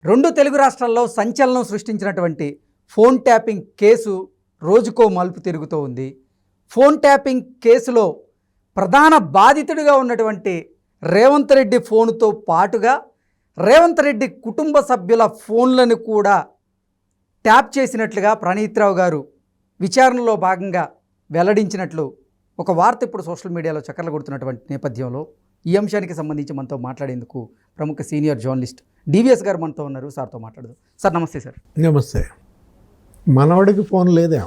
రెండు తెలుగు రాష్ట్రాల్లో సంచలనం సృష్టించినటువంటి ఫోన్ ట్యాపింగ్ కేసు రోజుకో మలుపు తిరుగుతూ ఉంది. ఫోన్ ట్యాపింగ్ కేసులో ప్రధాన బాధితుడిగా ఉన్నటువంటి రేవంత్ రెడ్డి ఫోనుతో పాటుగా రేవంత్ రెడ్డి కుటుంబ సభ్యుల ఫోన్లను కూడా ట్యాప్ చేసినట్లుగా ప్రణీత్ రావు గారు విచారణలో భాగంగా వెల్లడించినట్లు ఒక వార్త ఇప్పుడు సోషల్ మీడియాలో చక్కర్లు కొడుతున్నటువంటి నేపథ్యంలో ఈ అంశానికి సంబంధించి మనతో మాట్లాడేందుకు ప్రముఖ సీనియర్ జర్నలిస్ట్ డివిఎస్ గారు మనతో ఉన్నారు. సార్తో మాట్లాడదు. సార్ నమస్తే. సార్ నమస్తే. మనవాడికి ఫోన్ లేదే.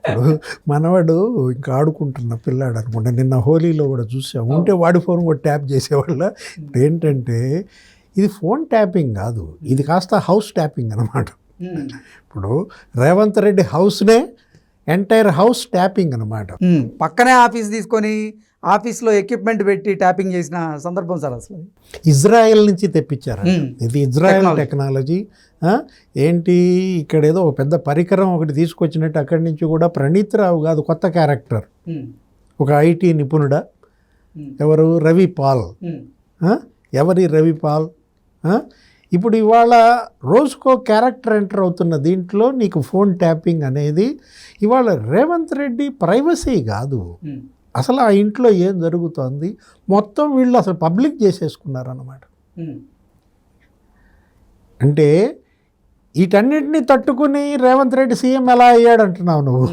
ఇప్పుడు మనవాడు ఇంకా ఆడుకుంటున్న పిల్లాడు అనుకుంటా. నిన్న హోలీలో కూడా చూసాం. ఉంటే వాడి ఫోన్ కూడా ట్యాప్ చేసేవాళ్ళ. ఏంటంటే ఇది ఫోన్ ట్యాపింగ్ కాదు, ఇది కాస్త హౌస్ ట్యాపింగ్ అన్నమాట. ఇప్పుడు రేవంత్ రెడ్డి హౌస్నే ఎంటైర్ హౌస్ ట్యాపింగ్ అనమాట. పక్కనే ఆఫీస్ తీసుకొని ఆఫీస్లో ఎక్విప్మెంట్ పెట్టి ట్యాపింగ్ చేసిన సందర్భం సార్. అసలు ఇజ్రాయెల్ నుంచి తెప్పించారు. ఇది ఇజ్రాయెల్ టెక్నాలజీ. ఏంటి ఇక్కడ ఏదో ఒక పెద్ద పరికరం ఒకటి తీసుకొచ్చినట్టు అక్కడి నుంచి కూడా ప్రణీత్ రావు కాదు, కొత్త క్యారెక్టర్, ఒక ఐటీ నిపుణుడా, ఎవరు రవి పాల్. ఎవరి రవి పాల్? ఇప్పుడు ఇవాళ రోజుకో క్యారెక్టర్ ఎంటర్ అవుతున్న దీంట్లో నీకు ఫోన్ ట్యాపింగ్ అనేది ఇవాళ రేవంత్ రెడ్డి ప్రైవసీ కాదు. అసలు ఆ ఇంట్లో ఏం జరుగుతోంది మొత్తం వీళ్ళు అసలు పబ్లిక్ చేసేసుకున్నారన్నమాట. అంటే వీటన్నిటిని తట్టుకుని రేవంత్ రెడ్డి సీఎం ఎలా అయ్యాడంటున్నావు నువ్వు?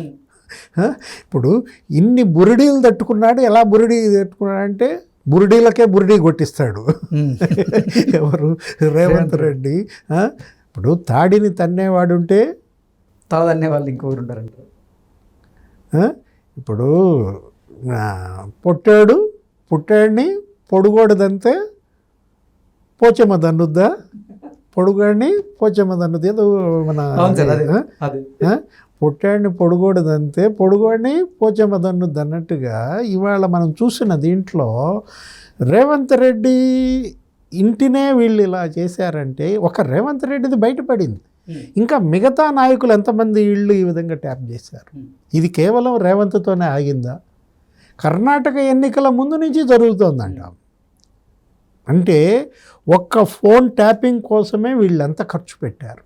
ఇప్పుడు ఇన్ని బురిడీలు తట్టుకున్నాడు. ఎలా బురిడీ తట్టుకున్నాడంటే బురిడీలకే బురిడీ కొట్టిస్తాడు ఎవరు? రేవంత్ రెడ్డి. ఇప్పుడు తాడిని తన్నేవాడుంటే తల తన్నే వాళ్ళు ఇంకొకరు ఉంటారంట. ఇప్పుడు పుట్టాడిని పొడుగోడదంతే పోచమ్మ దన్నుద్దా? పొడుగాడిని పోచమ్మ దన్నుద్ది. ఏదో మన పుట్టాడిని పొడుగోడదంతే పొడుగోడిని పోచమ్మ దన్నుద్ది అన్నట్టుగా ఇవాళ మనం చూసిన దీంట్లో రేవంత్ రెడ్డి ఇంటినే వీళ్ళు ఇలా చేశారంటే ఒక రేవంత్ రెడ్డిది బయటపడింది. ఇంకా మిగతా నాయకులు ఎంతమంది వీళ్ళు ఈ విధంగా ట్యాప్ చేశారు? ఇది కేవలం రేవంత్తోనే ఆగిందా? కర్ణాటక ఎన్నికల ముందు నుంచి జరుగుతోందంట. అంటే ఒక్క ఫోన్ ట్యాపింగ్ కోసమే వీళ్ళు ఎంత ఖర్చు పెట్టారు.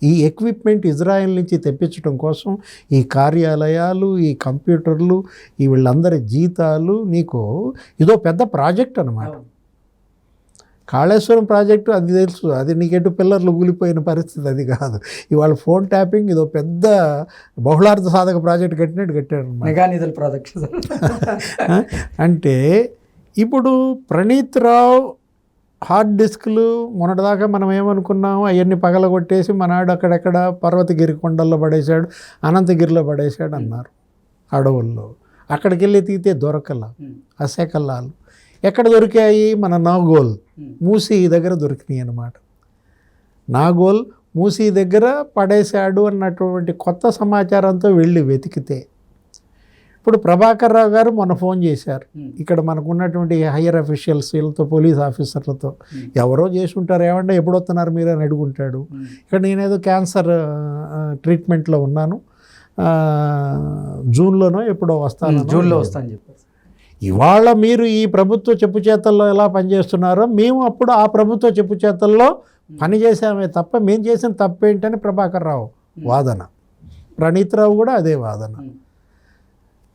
ఈ ఎక్విప్మెంట్ ఇజ్రాయెల్ నుంచి తెప్పించడం కోసం ఈ కార్యాలయాలు, ఈ కంప్యూటర్లు, ఈ వీళ్ళందరి జీతాలు, నీకు ఇదో పెద్ద ప్రాజెక్ట్ అన్నమాట. కాళేశ్వరం ప్రాజెక్టు అది తెలుసు, అది నీకెటు పిల్లర్లు ఊలిపోయిన పరిస్థితి అది కాదు. ఇవాళ ఫోన్ ట్యాపింగ్ ఇదో పెద్ద బహుళార్థ సాధక ప్రాజెక్ట్ కట్టారు. మెగా నిధుల ప్రాజెక్ట్. అంటే ఇప్పుడు ప్రణీత్ రావు హార్డ్ డిస్క్లు మొన్నటిదాకా మనం ఏమనుకున్నాము, అవన్నీ పగలగొట్టేసి మనాడు అక్కడెక్కడ పర్వతగిరి కొండల్లో పడేశాడు, అనంతగిరిలో పడేశాడు అన్నారు. అడవుల్లో అక్కడికి వెళ్ళి తీతే దొరకల. అసేకల్లాలు ఎక్కడ దొరికాయి? మన నాగోల్ మూసీ దగ్గర దొరికినాయి అన్నమాట. నాగోల్ మూసీ దగ్గర పడేశాడు అన్నటువంటి కొత్త సమాచారంతో వెళ్ళి వెతికితే ఇప్పుడు ప్రభాకర్ రావు గారు మొన్న ఫోన్ చేశారు. ఇక్కడ మనకు ఉన్నటువంటి హయ్యర్ అఫీషియల్స్ వీళ్ళతో, పోలీస్ ఆఫీసర్లతో, ఎవరో చేసి ఉంటారు, ఏమంటే ఎప్పుడు వస్తున్నారు మీరు అని అడుగుంటాడు. ఇక్కడ నేనేదో క్యాన్సర్ ట్రీట్మెంట్లో ఉన్నాను, జూన్లోనో ఎప్పుడో వస్తాను, జూన్లో వస్తాను చెప్పారు. ఇవాళ మీరు ఈ ప్రభుత్వ చెప్పు చేతల్లో ఎలా పనిచేస్తున్నారో మేము అప్పుడు ఆ ప్రభుత్వ చెప్పు చేతల్లో పనిచేసామే తప్ప మేము చేసిన తప్పేంటని ప్రభాకర్ రావు వాదన. ప్రణీత్ రావు కూడా అదే వాదన.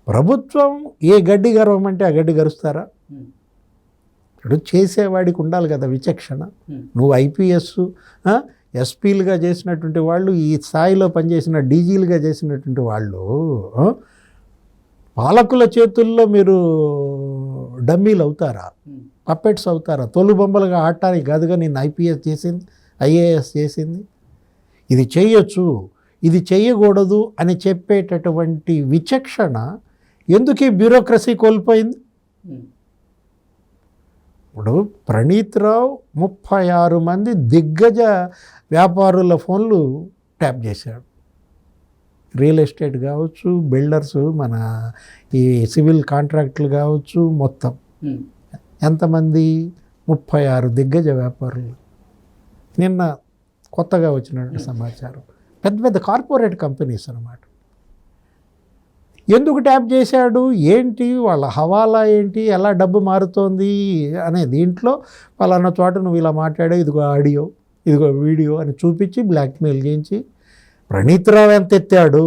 ప్రభుత్వం ఏ గడ్డి గర్వమంటే ఆ గడ్డి గరుస్తారా? ఇప్పుడు చేసేవాడికి ఉండాలి కదా విచక్షణ. నువ్వు ఐపీఎస్ ఎస్పీలుగా చేసినటువంటి వాళ్ళు, ఈ స్థాయిలో పనిచేసిన డీజీలుగా చేసినటువంటి వాళ్ళు పాలకుల చేతుల్లో మీరు డమ్మీలు అవుతారా? పప్పెట్స్ అవుతారా? తొలుబొమ్మలుగా ఆడటానికి కాదుగా నేను ఐపీఎస్ చేసింది, ఐఏఎస్ చేసింది. ఇది చేయొచ్చు, ఇది చేయకూడదు అని చెప్పేటటువంటి విచక్షణ ఎందుకు ఈ బ్యూరోక్రసీ కోల్పోయింది? ఇప్పుడు ప్రణీత్ రావు 36 మంది దిగ్గజ వ్యాపారుల ఫోన్లు ట్యాప్ చేశాడు. రియల్ ఎస్టేట్ కావచ్చు, బిల్డర్స్, మన ఈ సివిల్ కాంట్రాక్టులు కావచ్చు, మొత్తం ఎంతమంది? 36 దిగ్గజ వ్యాపారులు. నిన్న కొత్తగా వచ్చినటువంటి సమాచారం. పెద్ద పెద్ద కార్పొరేట్ కంపెనీస్ అన్నమాట. ఎందుకు ట్యాప్ చేశాడు, ఏంటి వాళ్ళ హవాలా ఏంటి, ఎలా డబ్బు మారుతోంది అనే దీంట్లో పలానా చోట నువ్వు ఇలా మాట్లాడావు, ఇదిగో ఆడియో, ఇదిగో వీడియో అని చూపించి బ్లాక్మెయిల్ చేయించి ప్రణీత్ రావు ఎంత ఎత్తాడు,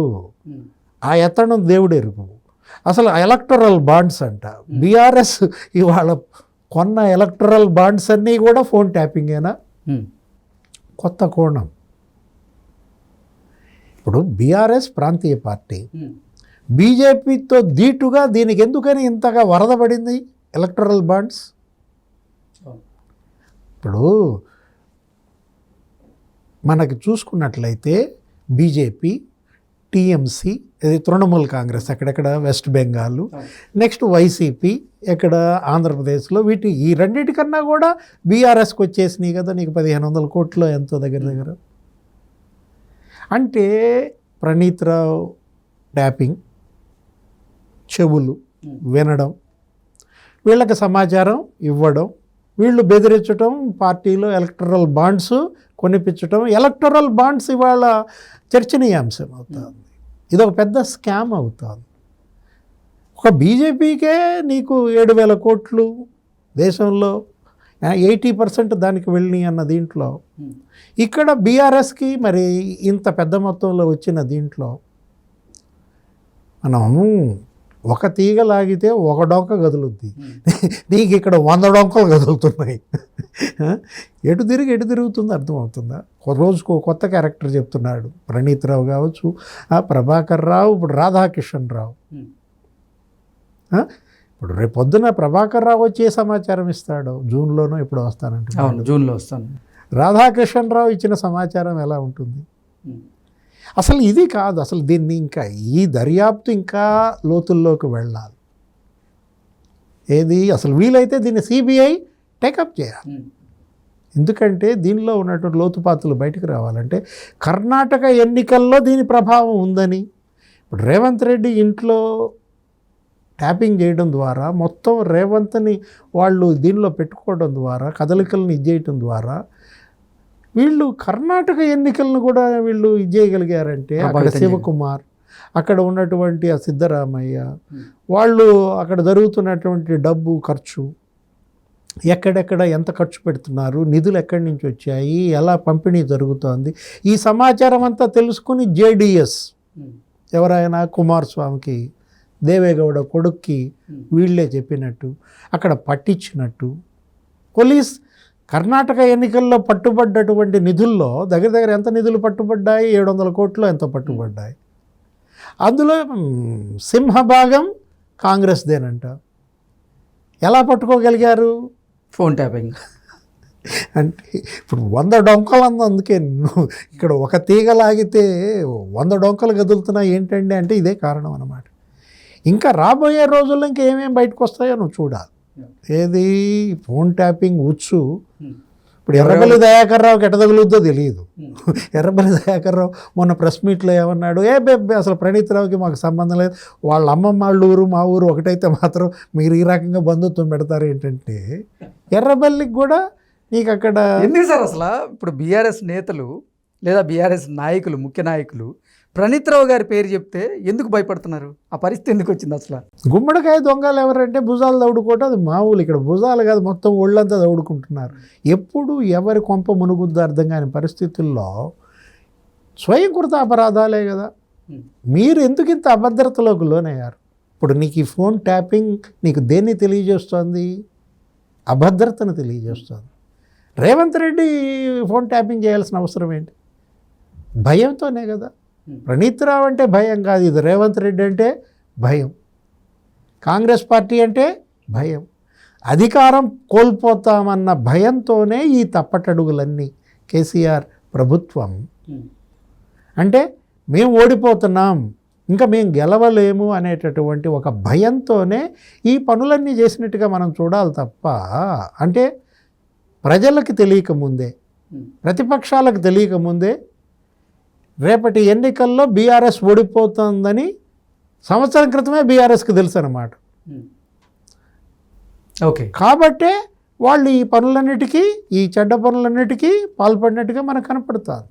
ఆ ఎత్తడం దేవుడు ఎరుపు. అసలు ఎలక్టరల్ బాండ్స్ అంట, బీఆర్ఎస్ ఇవాళ కొన్న ఎలక్టరల్ బాండ్స్ అన్నీ కూడా ఫోన్ ట్యాపింగేనా? కొత్త కోణం. ఇప్పుడు బీఆర్ఎస్ ప్రాంతీయ పార్టీ, బీజేపీతో ధీటుగా దీనికి ఎందుకని ఇంతగా వరద పడింది ఎలక్టరల్ బాండ్స్? ఇప్పుడు మనకి చూసుకున్నట్లయితే బీజేపీ, టీఎంసీ, ఇది తృణమూల్ కాంగ్రెస్ అక్కడెక్కడ వెస్ట్ బెంగాల్, నెక్స్ట్ వైసీపీ ఇక్కడ ఆంధ్రప్రదేశ్లో, ఈ రెండింటికన్నా కూడా బీఆర్ఎస్కి వచ్చేసినాయి కదా నీకు 1500 కోట్లు ఎంతో దగ్గర దగ్గర. అంటే ప్రణీత్ రావు ట్యాపింగ్, చెవులు వినడం, వీళ్ళకి సమాచారం ఇవ్వడం, వీళ్ళు బెదిరించడం, పార్టీలో ఎలక్టరల్ బాండ్స్ కొనిపించడం. ఎలక్టరల్ బాండ్స్ ఇవాళ చర్చనీయాంశం అవుతుంది. ఇది ఒక పెద్ద స్కామ్ అవుతుంది. ఒక బీజేపీకే నీకు 7,000 కోట్లు దేశంలో 80% దానికి వెళ్ళినాయి అన్న దీంట్లో, ఇక్కడ బీఆర్ఎస్కి మరి ఇంత పెద్ద మొత్తంలో వచ్చిన దీంట్లో మనం ఒక తీగ లాగితే ఒక డొంక కదులుద్ది, నీకు ఇక్కడ 100 డొంకలు కదులుతున్నాయి. ఎటు తిరుగుతుంది అర్థమవుతుందా? రోజుకు కొత్త క్యారెక్టర్ చెప్తున్నాడు. ప్రణీత్ రావు కావచ్చు, ప్రభాకర్ రావు, ఇప్పుడు రాధాకిషన్ రావు. ఇప్పుడు రేపు పొద్దున ప్రభాకర్ రావు వచ్చి ఏ సమాచారం ఇస్తాడో, జూన్లోనో ఇప్పుడు వస్తానంటే, జూన్లో వస్తాను. రాధాకిషన్ రావు ఇచ్చిన సమాచారం ఎలా ఉంటుంది? అసలు ఇది కాదు, అసలు దీన్ని ఇంకా ఈ దర్యాప్తు ఇంకా లోతుల్లోకి వెళ్ళాలి. ఏది అసలు వీలైతే దీన్ని సిబిఐ టేకప్ చేయాలి. ఎందుకంటే దీనిలో ఉన్నటువంటి లోతుపాతులు బయటకు రావాలంటే కర్ణాటక ఎన్నికల్లో దీని ప్రభావం ఉందని, ఇప్పుడు రేవంత్ రెడ్డి ఇంట్లో ట్యాపింగ్ చేయడం ద్వారా, మొత్తం రేవంత్ని వాళ్ళు దీనిలో పెట్టుకోవడం ద్వారా, కదలికలను ఇచ్చేయటం ద్వారా వీళ్ళు కర్ణాటక ఎన్నికలను కూడా వీళ్ళు ఇచ్చేయగలిగారంటే, అక్కడ శివకుమార్, అక్కడ ఉన్నటువంటి ఆ సిద్ధరామయ్య, వాళ్ళు అక్కడ జరుగుతున్నటువంటి డబ్బు ఖర్చు, ఎక్కడెక్కడ ఎంత ఖర్చు పెడుతున్నారు, నిధులు ఎక్కడి నుంచి వచ్చాయి, ఎలా పంపిణీ జరుగుతోంది, ఈ సమాచారం అంతా తెలుసుకుని జేడిఎస్ ఎవరైనా కుమారస్వామికి, దేవేగౌడ కొడుక్కి వీళ్ళే చెప్పినట్టు అక్కడ పట్టించినట్టు, పోలీస్ కర్ణాటక ఎన్నికల్లో పట్టుబడ్డటువంటి నిధుల్లో దగ్గర దగ్గర ఎంత నిధులు పట్టుబడ్డాయి? 700 కోట్లు ఎంతో పట్టుబడ్డాయి. అందులో సింహభాగం కాంగ్రెస్దేనంట. ఎలా పట్టుకోగలిగారు? Phone tapping. అంటే ఇప్పుడు 100 డొంకలు అంది, అందుకే ఇక్కడ ఒక తీగ లాగితే 100 డొంకలు కదులుతున్నాయి ఏంటండి అంటే ఇదే కారణం అన్నమాట. ఇంకా రాబోయే రోజుల్లో ఇంకా ఏమేమి బయటకు వస్తాయో నువ్వు చూడాలి. ఏది ఫోన్ ట్యాపింగ్ ఉచ్చు. ఇప్పుడు ఎర్రబెల్లి దయాకర్ రావుకి ఎట్ట తగులుద్దో తెలియదు. ఎర్రబెల్లి దయాకర్ రావు మొన్న ప్రెస్ మీట్లో ఏమన్నాడు, బెబ్బే అసలు ప్రణీత్ రావుకి మాకు సంబంధం లేదు, వాళ్ళ అమ్మమ్మ వాళ్ళ ఊరు మా ఊరు ఒకటైతే మాత్రం మీరు ఈ రకంగా బంధుత్వం పెడతారు ఏంటంటే, ఎర్రబెల్లికి కూడా నీకు అక్కడ ఎందుకు సార్ అసలు? ఇప్పుడు బీఆర్ఎస్ నేతలు లేదా బీఆర్ఎస్ నాయకులు, ముఖ్య నాయకులు ప్రణీత్ రావు గారి పేరు చెప్తే ఎందుకు భయపడుతున్నారు? ఆ పరిస్థితి ఎందుకు వచ్చింది అసలు? గుమ్మడికాయ దొంగలు ఎవరంటే భుజాలు దౌడుకోవటం, అది మామూలు. ఇక్కడ భుజాలు కాదు, మొత్తం ఒళ్ళంతా దౌడుకుంటున్నారు. ఎప్పుడు ఎవరి కొంప మునుగుద్దో అర్థం కాని పరిస్థితుల్లో స్వయంకృత అపరాధాలే కదా. మీరు ఎందుకు ఇంత అభద్రతలోకి లోనయ్యారు? ఇప్పుడు నీకు ఈ ఫోన్ ట్యాపింగ్ నీకు దేన్ని తెలియజేస్తోంది? అభద్రతను తెలియజేస్తుంది. రేవంత్ రెడ్డి ఫోన్ ట్యాపింగ్ చేయాల్సిన అవసరం ఏంటి? భయంతోనే కదా. ప్రణీత్ రావు అంటే భయం కాదు, ఇది రేవంత్ రెడ్డి అంటే భయం, కాంగ్రెస్ పార్టీ అంటే భయం, అధికారం కోల్పోతామన్న భయంతోనే ఈ తప్పటడుగులన్నీ. కేసీఆర్ ప్రభుత్వం అంటే మేము ఓడిపోతున్నాం, ఇంకా మేము గెలవలేము అనేటటువంటి ఒక భయంతోనే ఈ పనులన్నీ చేసినట్టుగా మనం చూడాలి తప్ప, అంటే ప్రజలకు తెలియకముందే, ప్రతిపక్షాలకు తెలియకముందే రేపటి ఎన్నికల్లో బీఆర్ఎస్ ఓడిపోతుందని సంవత్సరం క్రితమే బీఆర్ఎస్కి తెలుసు అన్నమాట. ఓకే, కాబట్టే వాళ్ళు ఈ పనులన్నిటికీ, ఈ చెడ్డ పనులన్నిటికీ పాల్పడినట్టుగా మనకు కనపడుతుంది.